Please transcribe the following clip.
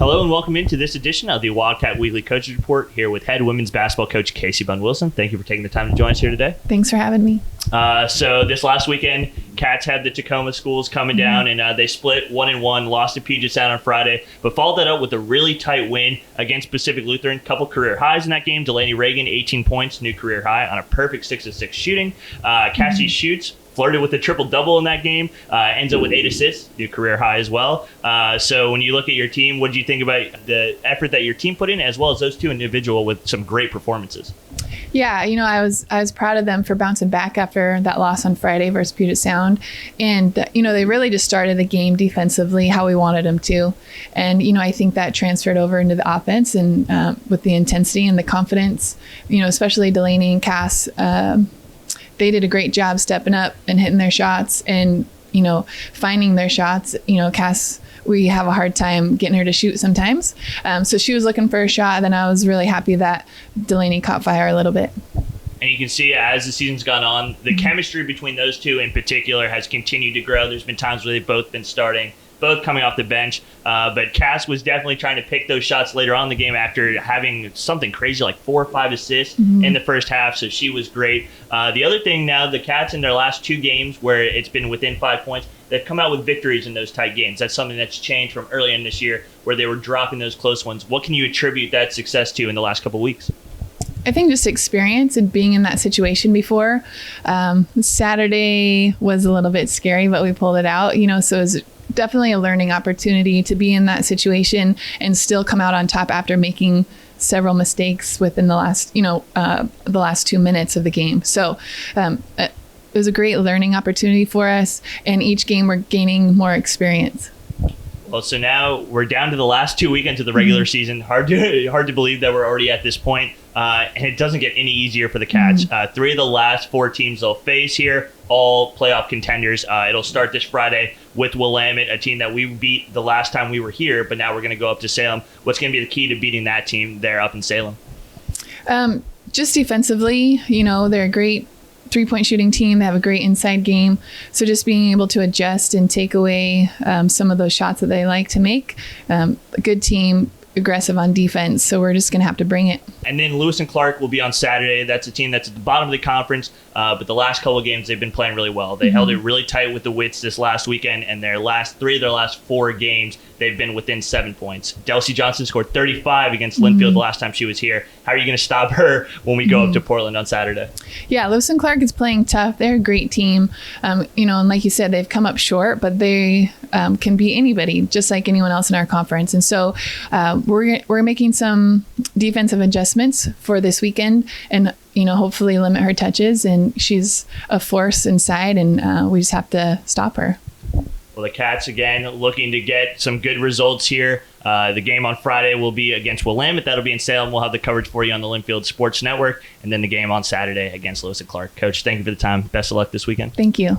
Hello and welcome into this edition of the Wildcat Weekly Coaches Report here with head women's basketball coach Casey Bunn-Wilson. Thank you for taking the time to join us here today. Thanks for having me. So this last weekend, Cats had the Tacoma schools coming down, and they split 1-1, lost to Puget Sound on Friday, but followed that up with a really tight win against Pacific Lutheran. Couple career highs in that game. Delaney Reagan, 18 points, new career high on a perfect 6-6 shooting. Cassie Schutz flirted with a triple-double in that game, ends up with 8 assists, new career high as well. So when you look at your team, what do you think about the effort that your team put in, as well as those two individual with some great performances? Yeah, I was proud of them for bouncing back after that loss on Friday versus Puget Sound. And, they really just started the game defensively how we wanted them to. And, I think that transferred over into the offense and with the intensity and the confidence, especially Delaney and Cass, they did a great job stepping up and hitting their shots and, finding their shots. Cass, we have a hard time getting her to shoot sometimes. So she was looking for a shot. Then I was really happy that Delaney caught fire a little bit. And you can see as the season's gone on, the chemistry between those two in particular has continued to grow. There's been times where they've both been starting, both coming off the bench. But Cass was definitely trying to pick those shots later on in the game after having something crazy like 4 or 5 assists in the first half. So she was great. The other thing now, the Cats in their last 2 games where it's been within 5 points, they've come out with victories in those tight games. That's something that's changed from early in this year where they were dropping those close ones. What can you attribute that success to in the last couple of weeks? I think just experience and being in that situation before. Saturday was a little bit scary, but we pulled it out, so it was definitely a learning opportunity to be in that situation and still come out on top after making several mistakes within the last, the last 2 minutes of the game. So it was a great learning opportunity for us, and each game we're gaining more experience. Well, so now we're down to the last 2 weekends of the regular season. Hard to believe that we're already at this point. And it doesn't get any easier for the Cats. 3 of the last 4 teams they'll face here, all playoff contenders. It'll start this Friday with Willamette, a team that we beat the last time we were here, but now we're going to go up to Salem. What's going to be the key to beating that team there up in Salem? Just defensively, they're a great 3-point shooting team. They have a great inside game. So just being able to adjust and take away some of those shots that they like to make. A good team, aggressive on defense, so we're just going to have to bring it. And then Lewis and Clark will be on Saturday. That's a team that's at the bottom of the conference, but the last couple of games they've been playing really well. They held it really tight with the Wits this last weekend, and their last 3 of their last 4 games they've been within 7 points. Delcy Johnson scored 35 against Linfield the last time she was here. How are you going to stop her when we go up to Portland on Saturday? Yeah, Lewis and Clark is playing tough. They're a great team. And like you said, they've come up short, but they can beat anybody, just like anyone else in our conference. And so we're making some defensive adjustments for this weekend, and hopefully limit her touches. And she's a force inside, and we just have to stop her. Well, the Cats, again, looking to get some good results here. The game on Friday will be against Willamette. That'll be in Salem. We'll have the coverage for you on the Linfield Sports Network. And then the game on Saturday against Lewis and Clark. Coach, thank you for the time. Best of luck this weekend. Thank you.